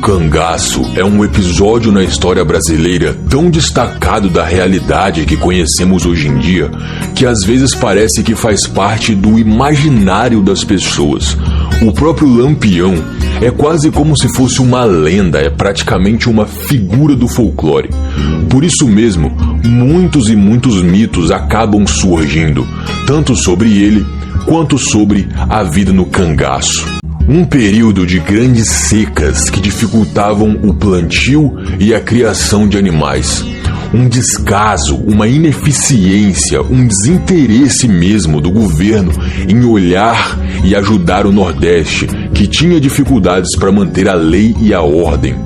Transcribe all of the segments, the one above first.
cangaço é um episódio na história brasileira tão destacado da realidade que conhecemos hoje em dia, que às vezes parece que faz parte do imaginário das pessoas. O próprio Lampião é quase como se fosse uma lenda, é praticamente uma figura do folclore. Por isso mesmo, muitos e muitos mitos acabam surgindo, tanto sobre ele quanto sobre a vida no cangaço. Um período de grandes secas que dificultavam o plantio e a criação de animais. Um descaso, uma ineficiência, um desinteresse mesmo do governo em olhar e ajudar o Nordeste, que tinha dificuldades para manter a lei e a ordem.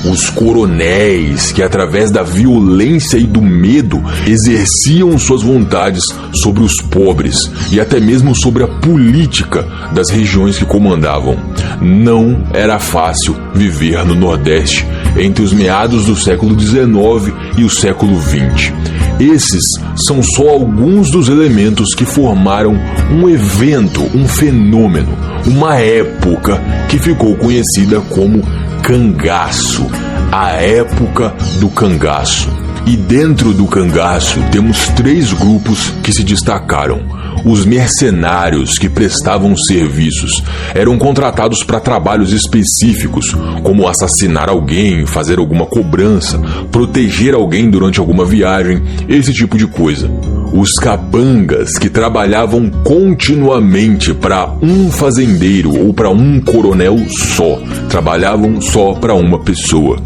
Os coronéis que, através da violência e do medo, exerciam suas vontades sobre os pobres e até mesmo sobre a política das regiões que comandavam. Não era fácil viver no Nordeste entre os meados do século XIX e o século XX. Esses são só alguns dos elementos que formaram um evento, um fenômeno, uma época que ficou conhecida como cangaço, a época do cangaço. E dentro do cangaço temos 3 grupos que se destacaram. Os mercenários, que prestavam serviços, eram contratados para trabalhos específicos, como assassinar alguém, fazer alguma cobrança, proteger alguém durante alguma viagem, esse tipo de coisa. Os capangas, que trabalhavam continuamente para um fazendeiro ou para um coronel só, trabalhavam só para uma pessoa.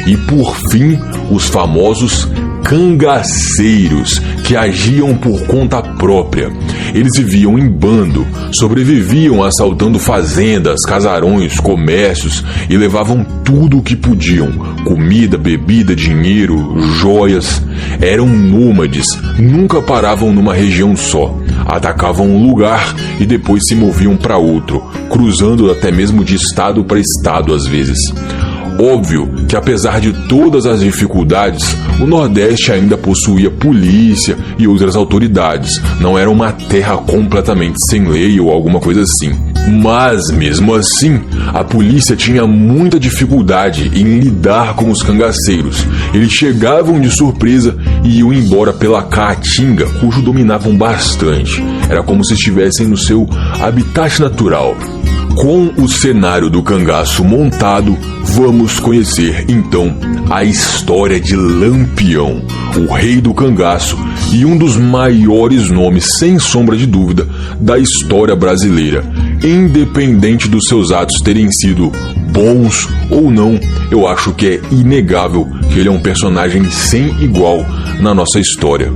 E por fim, os famosos cangaceiros, que agiam por conta própria. Eles viviam em bando, sobreviviam assaltando fazendas, casarões, comércios e levavam tudo o que podiam: comida, bebida, dinheiro, joias. Eram nômades, nunca paravam numa região só. Atacavam um lugar e depois se moviam para outro, cruzando até mesmo de estado para estado às vezes. Óbvio que, apesar de todas as dificuldades, o Nordeste ainda possuía polícia e outras autoridades. Não era uma terra completamente sem lei ou alguma coisa assim. Mas, mesmo assim, a polícia tinha muita dificuldade em lidar com os cangaceiros. Eles chegavam de surpresa e iam embora pela caatinga, cujo dominavam bastante. Era como se estivessem no seu habitat natural. Com o cenário do cangaço montado, vamos conhecer então a história de Lampião, o rei do cangaço e um dos maiores nomes, sem sombra de dúvida, da história brasileira. Independente dos seus atos terem sido bons ou não, eu acho que é inegável que ele é um personagem sem igual na nossa história.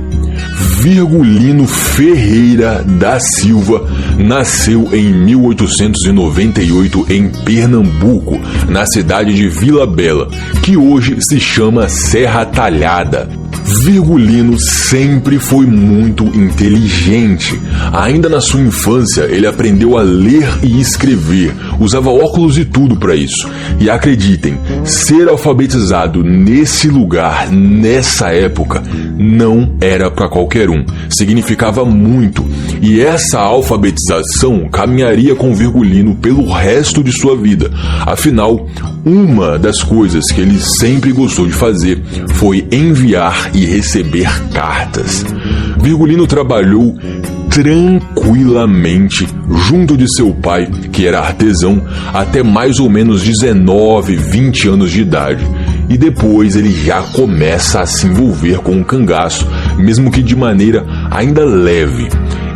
Virgulino Ferreira da Silva nasceu em 1898 em Pernambuco, na cidade de Vila Bela, que hoje se chama Serra Talhada. Virgulino sempre foi muito inteligente. Ainda na sua infância, ele aprendeu a ler e escrever, usava óculos e tudo para isso. E acreditem, ser alfabetizado nesse lugar, nessa época, não era para qualquer um. Significava muito. E essa alfabetização caminharia com Virgulino pelo resto de sua vida. Afinal, uma das coisas que ele sempre gostou de fazer foi enviar e receber cartas. Virgulino trabalhou tranquilamente junto de seu pai, que era artesão, até mais ou menos 19, 20 anos de idade. E depois ele já começa a se envolver com o cangaço, mesmo que de maneira ainda leve.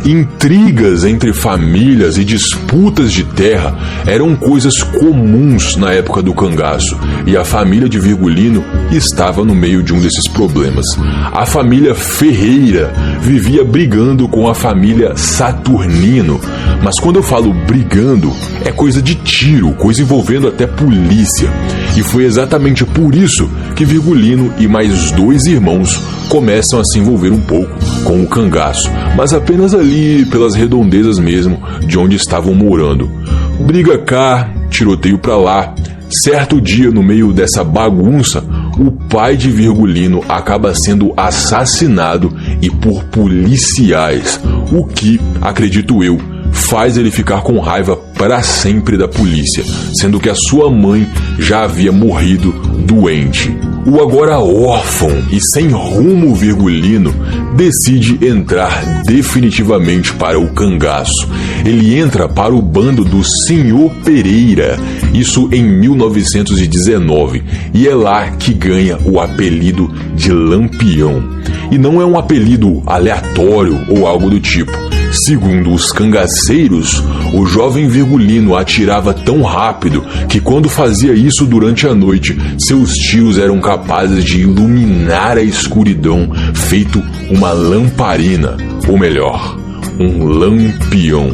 Intrigas entre famílias e disputas de terra eram coisas comuns na época do cangaço, e a família de Virgulino estava no meio de um desses problemas. A família Ferreira vivia brigando com a família Saturnino, mas quando eu falo brigando, é coisa de tiro, coisa envolvendo até polícia. E foi exatamente por isso que Virgulino e mais 2 irmãos começam a se envolver um pouco com o cangaço, mas apenas ali pelas redondezas mesmo de onde estavam morando. Briga cá, tiroteio pra lá. Certo dia, no meio dessa bagunça, o pai de Virgulino acaba sendo assassinado e por policiais, o que, acredito eu, faz ele ficar com raiva para sempre da polícia, sendo que a sua mãe já havia morrido doente. O agora órfão e sem rumo virgulino decide entrar definitivamente para o cangaço. Ele entra para o bando do Senhor Pereira, isso em 1919, e é lá que ganha o apelido de Lampião. E não é um apelido aleatório ou algo do tipo. Segundo os cangaceiros, o jovem virgulino atirava tão rápido que quando fazia isso durante a noite, seus tiros eram capazes de iluminar a escuridão, feito uma lamparina, ou melhor, um lampião.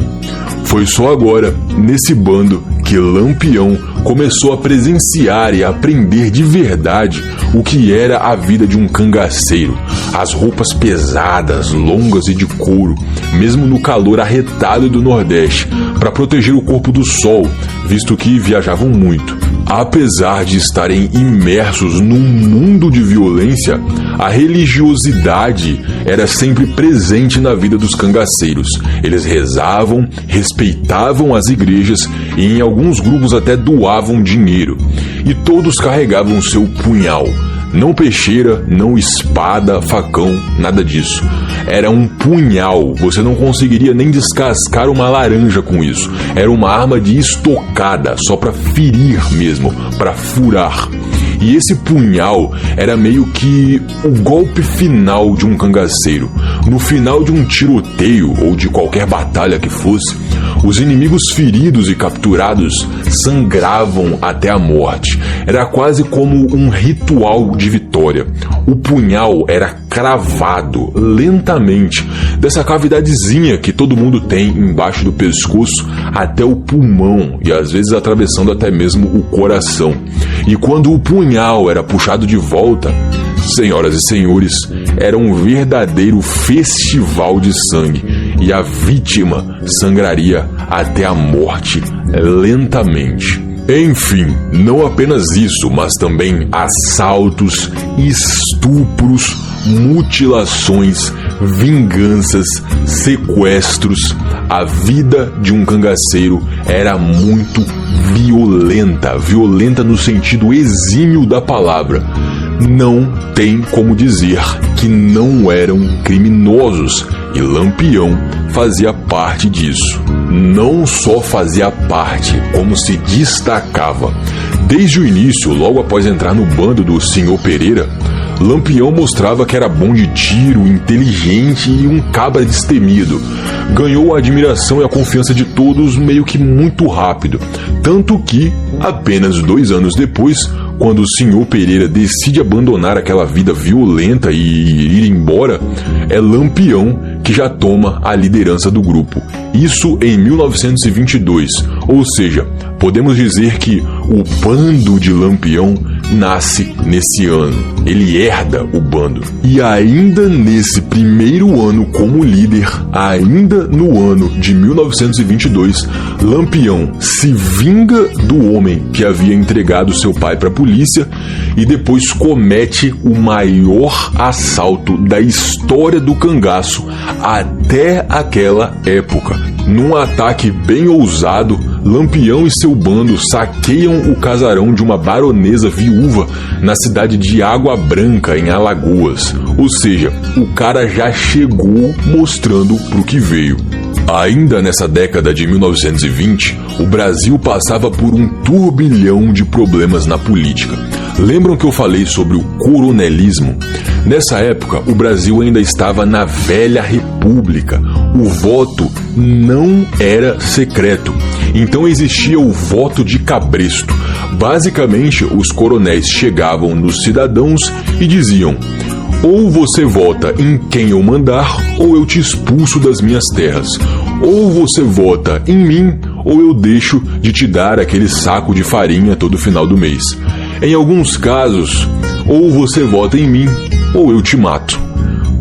Foi só agora, nesse bando, que Lampião começou a presenciar e a aprender de verdade o que era a vida de um cangaceiro. As roupas pesadas, longas e de couro, mesmo no calor arretado do Nordeste, para proteger o corpo do sol, visto que viajavam muito. Apesar de estarem imersos num mundo de violência, a religiosidade era sempre presente na vida dos cangaceiros. Eles rezavam, respeitavam as igrejas e em alguns grupos até doavam dinheiro. E todos carregavam seu punhal. Não peixeira, não espada, facão, nada disso. Era um punhal, você não conseguiria nem descascar uma laranja com isso. Era uma arma de estocada, só para ferir mesmo, para furar. E esse punhal era meio que o golpe final de um cangaceiro. No final de um tiroteio ou de qualquer batalha que fosse, os inimigos feridos e capturados sangravam até a morte. Era quase como um ritual de vitória. O punhal era cravado lentamente dessa cavidadezinha que todo mundo tem embaixo do pescoço até o pulmão e às vezes atravessando até mesmo o coração. E quando o punhal era puxado de volta, senhoras e senhores, era um verdadeiro festival de sangue e a vítima sangraria até a morte lentamente. Enfim, não apenas isso, mas também assaltos, estupros, mutilações, vinganças, sequestros. A vida de um cangaceiro era muito violenta no sentido exímio da palavra. Não tem como dizer que não eram criminosos, e Lampião fazia parte disso. Não só fazia parte, como se destacava. Desde o início, logo após entrar no bando do Senhor Pereira, Lampião mostrava que era bom de tiro, inteligente e um cabra destemido. Ganhou a admiração e a confiança de todos meio que muito rápido. Tanto que, apenas 2 anos depois, quando o Senhor Pereira decide abandonar aquela vida violenta e ir embora, é Lampião que já toma a liderança do grupo. Isso em 1922, ou seja, podemos dizer que o bando de Lampião nasce nesse ano. Ele herda o bando. E ainda nesse primeiro ano como líder, ainda no ano de 1922, Lampião se vinga do homem que havia entregado seu pai para a polícia e depois comete o maior assalto da história do cangaço até aquela época. Num ataque bem ousado, Lampião e seu bando saqueiam o casarão de uma baronesa viúva na cidade de Água Branca, em Alagoas. Ou seja, o cara já chegou mostrando pro que veio. Ainda nessa década de 1920, o Brasil passava por um turbilhão de problemas na política. Lembram que eu falei sobre o coronelismo? Nessa época, o Brasil ainda estava na velha república. O voto não era secreto. Então existia o voto de cabresto. Basicamente, os coronéis chegavam nos cidadãos e diziam: ou você vota em quem eu mandar, ou eu te expulso das minhas terras. Ou você vota em mim, ou eu deixo de te dar aquele saco de farinha todo final do mês. Em alguns casos, ou você vota em mim, ou eu te mato.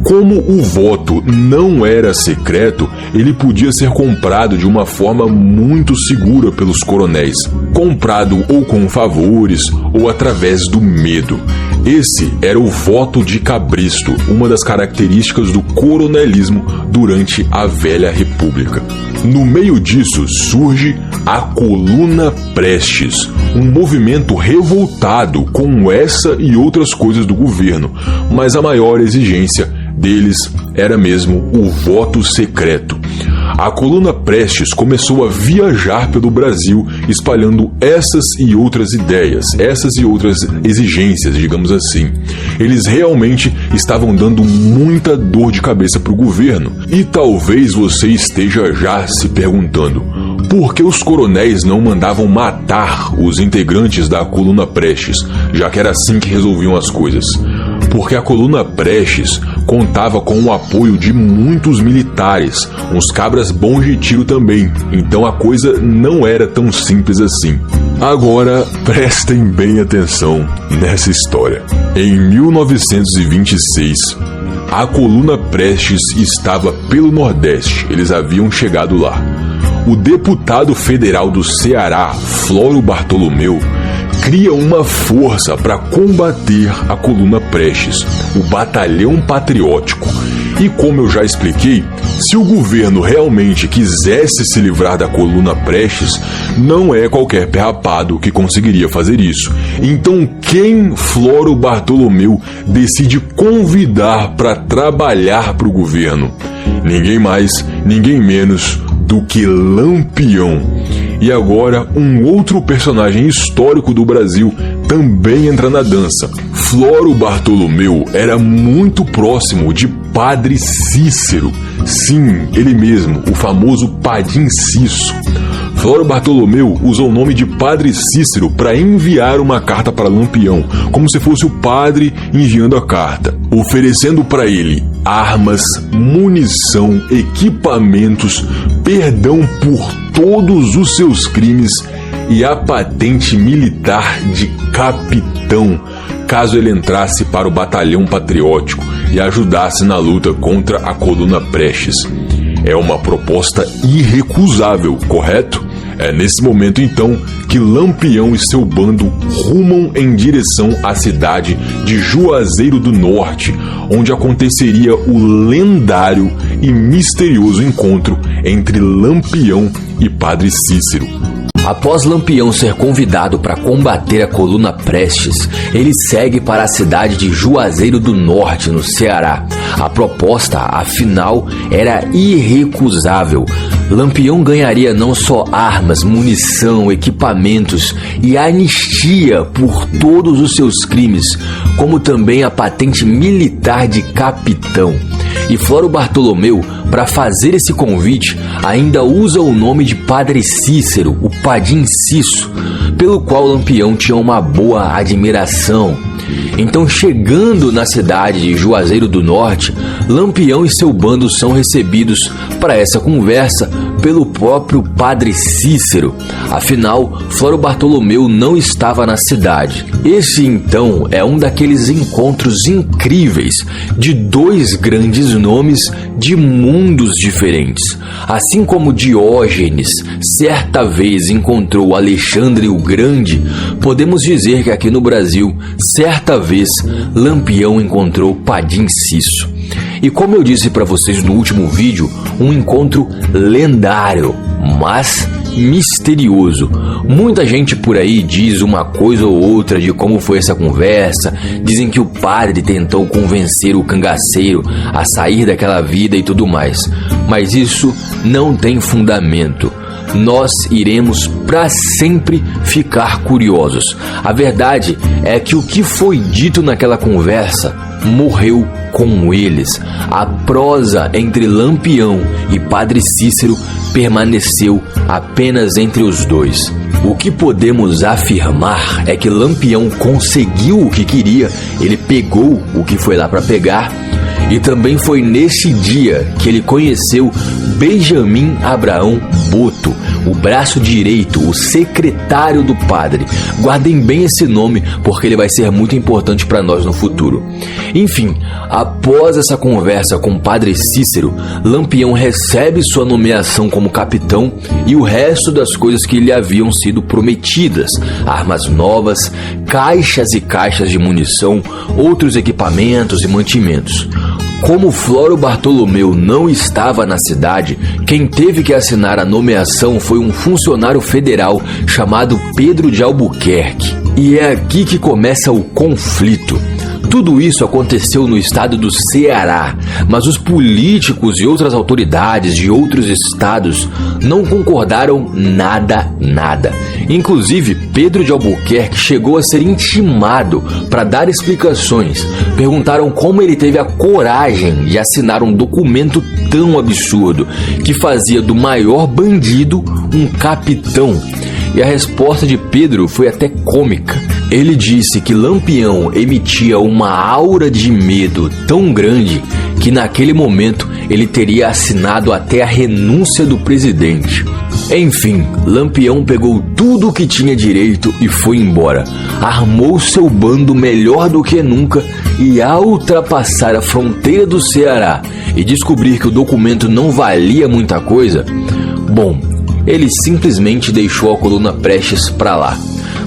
Como o voto não era secreto, ele podia ser comprado de uma forma muito segura pelos coronéis, comprado ou com favores ou através do medo. Esse era o voto de cabresto, uma das características do coronelismo durante a Velha República. No meio disso surge a Coluna Prestes, um movimento revoltado com essa e outras coisas do governo, mas a maior exigência deles era mesmo o voto secreto. A Coluna Prestes começou a viajar pelo Brasil espalhando essas e outras ideias, essas e outras exigências, digamos assim. Eles realmente estavam dando muita dor de cabeça para o governo. E talvez você esteja já se perguntando: por que os coronéis não mandavam matar os integrantes da Coluna Prestes, já que era assim que resolviam as coisas? Porque a Coluna Prestes contava com o apoio de muitos militares, uns cabras bons de tiro também, então a coisa não era tão simples assim. Agora, prestem bem atenção nessa história. Em 1926, a Coluna Prestes estava pelo Nordeste, eles haviam chegado lá. O deputado federal do Ceará, Floro Bartolomeu, cria uma força para combater a Coluna Prestes, o Batalhão Patriótico. E como eu já expliquei, se o governo realmente quisesse se livrar da Coluna Prestes, não é qualquer perrapado que conseguiria fazer isso. Então quem Floro Bartolomeu decide convidar para trabalhar para o governo? Ninguém mais, ninguém menos do que Lampião. E agora um outro personagem histórico do Brasil também entra na dança. Floro Bartolomeu era muito próximo de Padre Cícero. Sim, ele mesmo, o famoso Padim Cisso. Floro Bartolomeu usou o nome de Padre Cícero para enviar uma carta para Lampião, como se fosse o padre enviando a carta, oferecendo para ele armas, munição, equipamentos, perdão por todos os seus crimes e a patente militar de capitão, caso ele entrasse para o Batalhão Patriótico e ajudasse na luta contra a Coluna Prestes. É uma proposta irrecusável, correto? É nesse momento, então, que Lampião e seu bando rumam em direção à cidade de Juazeiro do Norte, onde aconteceria o lendário e misterioso encontro entre Lampião e Padre Cícero. Após Lampião ser convidado para combater a Coluna Prestes, ele segue para a cidade de Juazeiro do Norte, no Ceará. A proposta, afinal, era irrecusável. Lampião ganharia não só armas, munição, equipamentos e anistia por todos os seus crimes, como também a patente militar de capitão. E Floro Bartolomeu, para fazer esse convite, ainda usa o nome de Padre Cícero, o Padim Cisso, pelo qual Lampião tinha uma boa admiração. Então, chegando na cidade de Juazeiro do Norte, Lampião e seu bando são recebidos para essa conversa pelo próprio Padre Cícero. Afinal, Floro Bartolomeu não estava na cidade. Esse, então, é um daqueles encontros incríveis de dois grandes nomes de mundos diferentes. Assim como Diógenes certa vez encontrou Alexandre o Grande, podemos dizer que aqui no Brasil, certa vez, Lampião encontrou Padim Cisso. E como eu disse para vocês no último vídeo, um encontro lendário, mas misterioso. Muita gente por aí diz uma coisa ou outra de como foi essa conversa. Dizem que o padre tentou convencer o cangaceiro a sair daquela vida e tudo mais. Mas isso não tem fundamento. Nós iremos para sempre ficar curiosos. A verdade é que o que foi dito naquela conversa morreu com eles. A prosa entre Lampião e Padre Cícero permaneceu apenas entre os dois. O que podemos afirmar é que Lampião conseguiu o que queria, ele pegou o que foi lá para pegar. E também foi nesse dia que ele conheceu Benjamin Abraão Boto, o braço direito, o secretário do padre. Guardem bem esse nome, porque ele vai ser muito importante para nós no futuro. Enfim, após essa conversa com o Padre Cícero, Lampião recebe sua nomeação como capitão e o resto das coisas que lhe haviam sido prometidas: armas novas, caixas e caixas de munição, outros equipamentos e mantimentos. Como Floro Bartolomeu não estava na cidade, quem teve que assinar a nomeação foi um funcionário federal chamado Pedro de Albuquerque. E é aqui que começa o conflito. Tudo isso aconteceu no estado do Ceará, mas os políticos e outras autoridades de outros estados não concordaram nada. Inclusive, Pedro de Albuquerque chegou a ser intimado para dar explicações. Perguntaram como ele teve a coragem de assinar um documento tão absurdo, que fazia do maior bandido um capitão. E a resposta de Pedro foi até cômica. Ele disse que Lampião emitia uma aura de medo tão grande que naquele momento ele teria assinado até a renúncia do presidente. Enfim, Lampião pegou tudo o que tinha direito e foi embora. Armou seu bando melhor do que nunca e, ao ultrapassar a fronteira do Ceará e descobrir que o documento não valia muita coisa, bom, ele simplesmente deixou a coluna Prestes para lá.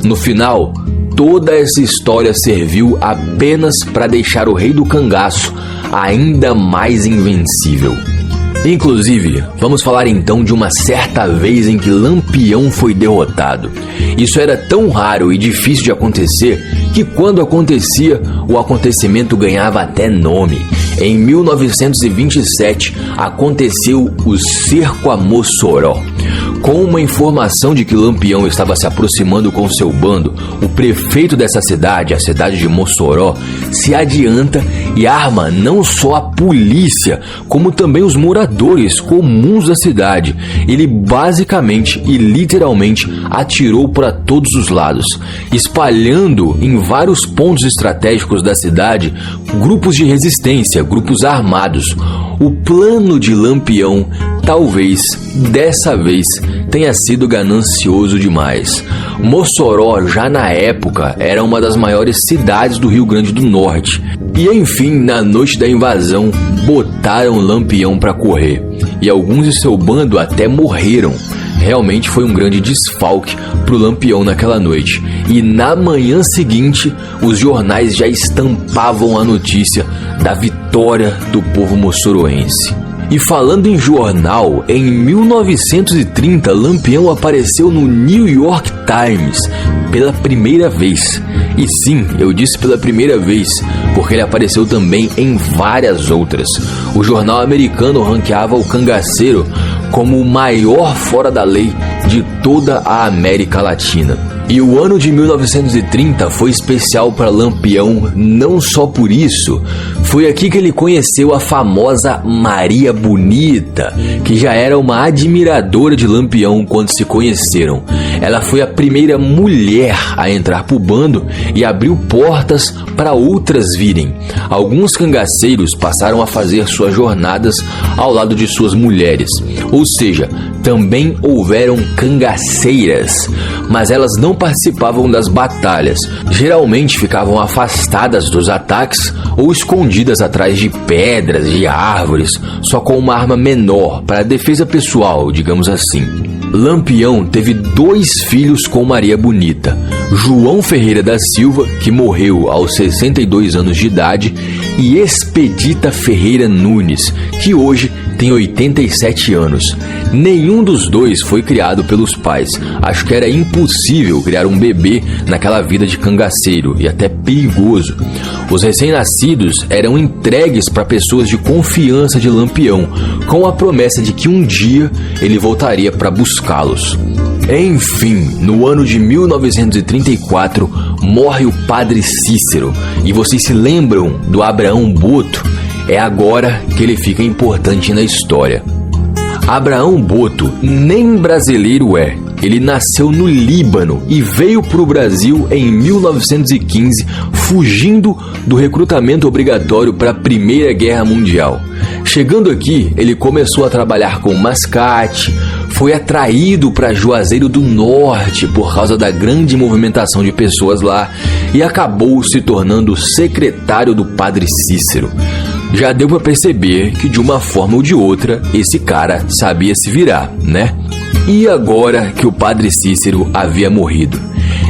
No final, toda essa história serviu apenas para deixar o rei do cangaço ainda mais invencível. Inclusive, vamos falar então de uma certa vez em que Lampião foi derrotado. Isso era tão raro e difícil de acontecer que, quando acontecia, o acontecimento ganhava até nome. Em 1927, aconteceu o Cerco a Mossoró. Com uma informação de que Lampião estava se aproximando com seu bando, o prefeito dessa cidade, a cidade de Mossoró, se adianta e arma não só a polícia, como também os moradores comuns da cidade. Ele basicamente e literalmente atirou para todos os lados, espalhando em vários pontos estratégicos da cidade grupos de resistência, grupos armados. O plano de Lampião, talvez, dessa vez, tenha sido ganancioso demais. Mossoró, já na época, era uma das maiores cidades do Rio Grande do Norte. E enfim, na noite da invasão, botaram Lampião para correr. E alguns de seu bando até morreram. Realmente foi um grande desfalque pro Lampião naquela noite. E na manhã seguinte, os jornais já estampavam a notícia da vitória do povo moçoroense. E falando em jornal, em 1930, Lampião apareceu no New York Times pela primeira vez. E sim, eu disse pela primeira vez, porque ele apareceu também em várias outras. O jornal americano ranqueava o cangaceiro como o maior fora da lei de toda a América Latina. E o ano de 1930 foi especial para Lampião não só por isso. Foi aqui que ele conheceu a famosa Maria Bonita, que já era uma admiradora de Lampião quando se conheceram. Ela foi a primeira mulher a entrar pro bando e abriu portas para outras virem. Alguns cangaceiros passaram a fazer suas jornadas ao lado de suas mulheres, ou seja, também houveram cangaceiras, mas elas não participavam das batalhas. Geralmente ficavam afastadas dos ataques ou escondidas atrás de pedras, de árvores, só com uma arma menor para defesa pessoal, digamos assim. Lampião teve 2 filhos com Maria Bonita: João Ferreira da Silva, que morreu aos 62 anos de idade, e Expedita Ferreira Nunes, que hoje tem 87 anos. Nenhum dos dois foi criado pelos pais. Acho que era impossível criar um bebê naquela vida de cangaceiro e até perigoso. Os recém-nascidos eram entregues para pessoas de confiança de Lampião, com a promessa de que um dia ele voltaria para buscá-los. Enfim, no ano de 1934, morre o padre Cícero. E vocês se lembram do Abraão Boto? É agora que ele fica importante na história. Abraão Boto nem brasileiro é. Ele nasceu no Líbano e veio para o Brasil em 1915, fugindo do recrutamento obrigatório para a Primeira Guerra Mundial. Chegando aqui, ele começou a trabalhar com mascate, foi atraído para Juazeiro do Norte por causa da grande movimentação de pessoas lá e acabou se tornando secretário do padre Cícero. Já deu para perceber que, de uma forma ou de outra, esse cara sabia se virar, né? E agora que o padre Cícero havia morrido,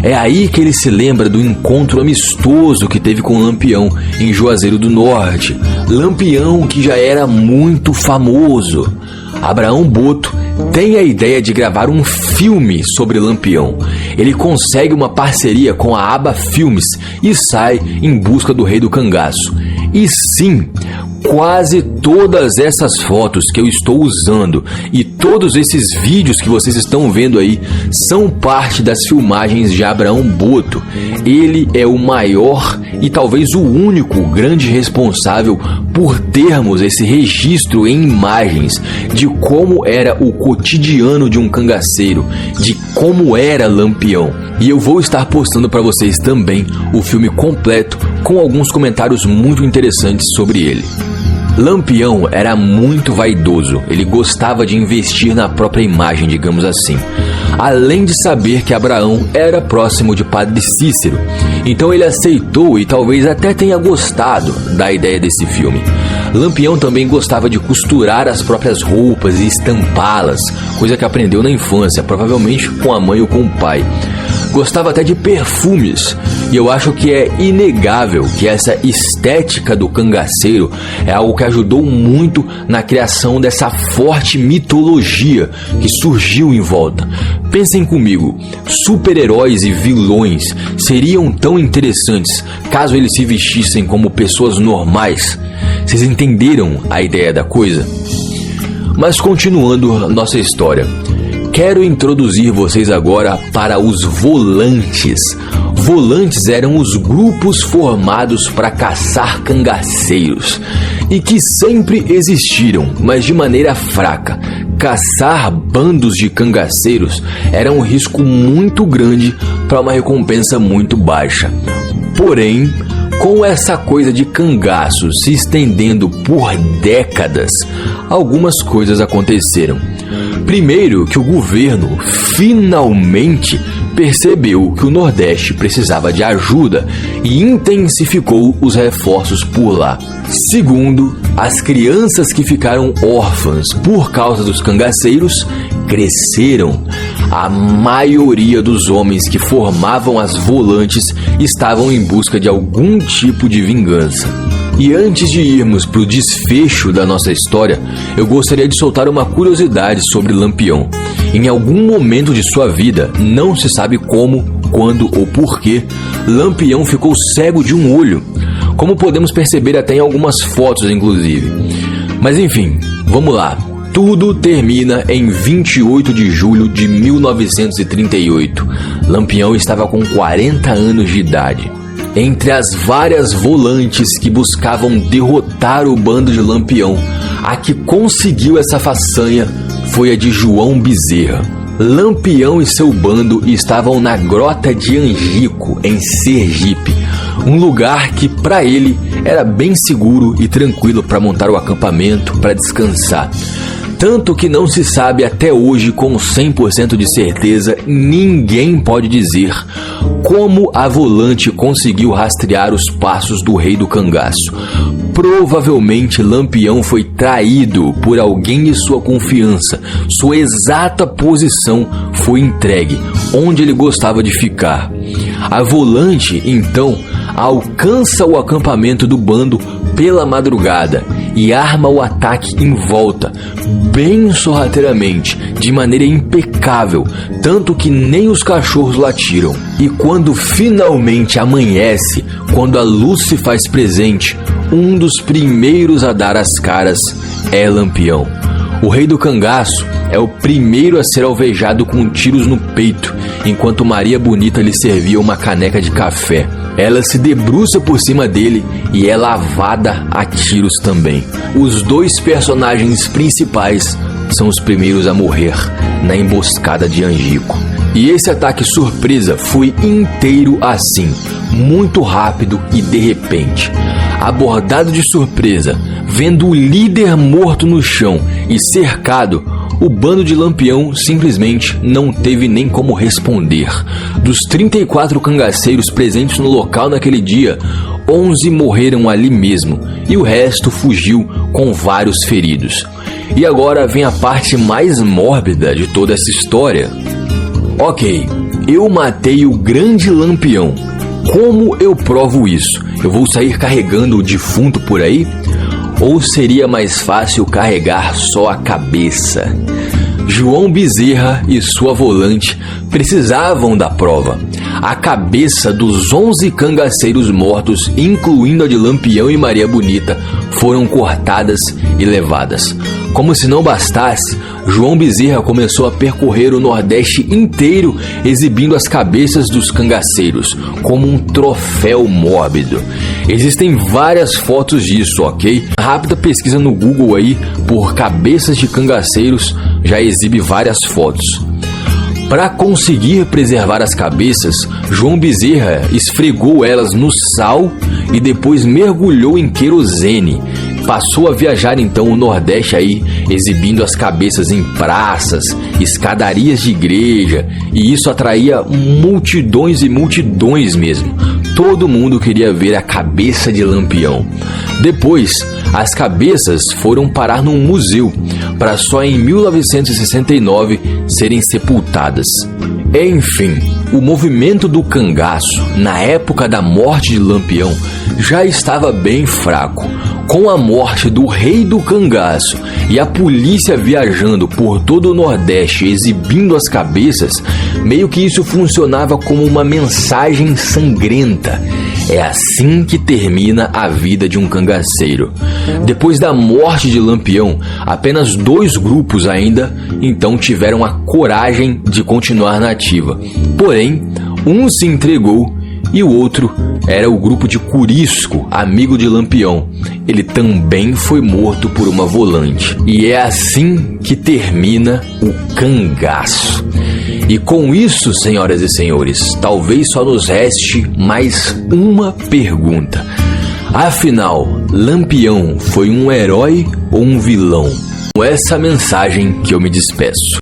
É aí que ele se lembra do encontro amistoso que teve com Lampião em Juazeiro do Norte. Lampião que já era muito famoso. Abraão Boto tem a ideia de gravar um filme sobre Lampião. Ele consegue uma parceria com a Aba Filmes e sai em busca do Rei do Cangaço. E sim, quase todas essas fotos que eu estou usando e todos esses vídeos que vocês estão vendo aí são parte das filmagens de Abraão Boto. Ele é o maior e talvez o único grande responsável por termos esse registro em imagens de como era o cotidiano de um cangaceiro, de como era Lampião. E eu vou estar postando para vocês também o filme completo com alguns comentários muito interessantes sobre ele. Lampião era muito vaidoso, ele gostava de investir na própria imagem, digamos assim. Além de saber que Abraão era próximo de Padre Cícero, então ele aceitou e talvez até tenha gostado da ideia desse filme. Lampião também gostava de costurar as próprias roupas e estampá-las, coisa que aprendeu na infância, provavelmente com a mãe ou com o pai. Gostava até de perfumes, e eu acho que é inegável que essa estética do cangaceiro é algo que ajudou muito na criação dessa forte mitologia que surgiu em volta. Pensem comigo, super-heróis e vilões seriam tão interessantes caso eles se vestissem como pessoas normais? Vocês entenderam a ideia da coisa? Mas continuando nossa história, quero introduzir vocês agora para os volantes. Volantes eram os grupos formados para caçar cangaceiros e que sempre existiram, mas de maneira fraca. Caçar bandos de cangaceiros era um risco muito grande para uma recompensa muito baixa. Porém, com essa coisa de cangaços se estendendo por décadas, algumas coisas aconteceram. Primeiro, que o governo finalmente percebeu que o Nordeste precisava de ajuda e intensificou os reforços por lá. Segundo, as crianças que ficaram órfãs por causa dos cangaceiros cresceram. A maioria dos homens que formavam as volantes estavam em busca de algum tipo de vingança. E antes de irmos para o desfecho da nossa história, eu gostaria de soltar uma curiosidade sobre Lampião. Em algum momento de sua vida, não se sabe como, quando ou porquê, Lampião ficou cego de um olho, como podemos perceber até em algumas fotos, inclusive. Mas enfim, vamos lá. Tudo termina em 28 de julho de 1938. Lampião estava com 40 anos de idade. Entre as várias volantes que buscavam derrotar o bando de Lampião, a que conseguiu essa façanha foi a de João Bezerra. Lampião e seu bando estavam na Grota de Angico, em Sergipe, um lugar que para ele era bem seguro e tranquilo para montar o acampamento, para descansar. Tanto que não se sabe até hoje com 100% de certeza, ninguém pode dizer como a volante conseguiu rastrear os passos do Rei do Cangaço. Provavelmente Lampião foi traído por alguém de sua confiança. Sua exata posição foi entregue, onde ele gostava de ficar. A volante, então, alcança o acampamento do bando pela madrugada e arma o ataque em volta, bem sorrateiramente, de maneira impecável, tanto que nem os cachorros latiram. E quando finalmente amanhece, quando a luz se faz presente, um dos primeiros a dar as caras é Lampião. O Rei do Cangaço é o primeiro a ser alvejado com tiros no peito, enquanto Maria Bonita lhe servia uma caneca de café. Ela se debruça por cima dele e é lavada a tiros também. Os dois personagens principais são os primeiros a morrer na emboscada de Angico. E esse ataque surpresa foi inteiro assim, muito rápido e de repente. Abordado de surpresa, vendo o líder morto no chão e cercado, o bando de Lampião simplesmente não teve nem como responder. Dos 34 cangaceiros presentes no local naquele dia, 11 morreram ali mesmo e o resto fugiu com vários feridos. E agora vem a parte mais mórbida de toda essa história. Ok, Eu matei o grande Lampião. Como eu provo isso? Eu vou sair carregando o defunto por aí? Ou seria mais fácil carregar só a cabeça? João Bezerra e sua volante precisavam da prova. A cabeça dos 11 cangaceiros mortos, incluindo a de Lampião e Maria Bonita, foram cortadas e levadas. Como se não bastasse, João Bezerra começou a percorrer o Nordeste inteiro, exibindo as cabeças dos cangaceiros, como um troféu mórbido. Existem várias fotos disso, ok? Uma rápida pesquisa no Google aí por cabeças de cangaceiros já exibe várias fotos. Para conseguir preservar as cabeças, João Bezerra esfregou elas no sal e depois mergulhou em querosene. Passou a viajar então o Nordeste aí, exibindo as cabeças em praças, escadarias de igreja, e isso atraía multidões e multidões mesmo. Todo mundo queria ver a cabeça de Lampião. Depois, as cabeças foram parar num museu, para só em 1969 serem sepultadas. Enfim, o movimento do cangaço, na época da morte de Lampião, já estava bem fraco. Com a morte do rei do cangaço e a polícia viajando por todo o Nordeste exibindo as cabeças, meio que isso funcionava como uma mensagem sangrenta. É assim que termina a vida de um cangaceiro. Depois da morte de Lampião, apenas 2 grupos ainda então tiveram a coragem de continuar na ativa. Porém, um se entregou e o outro era o grupo de Curisco, amigo de Lampião. Ele também foi morto por uma volante. E é assim que termina o cangaço. E com isso, senhoras e senhores, talvez só nos reste mais uma pergunta. Afinal, Lampião foi um herói ou um vilão? Com essa mensagem que eu me despeço.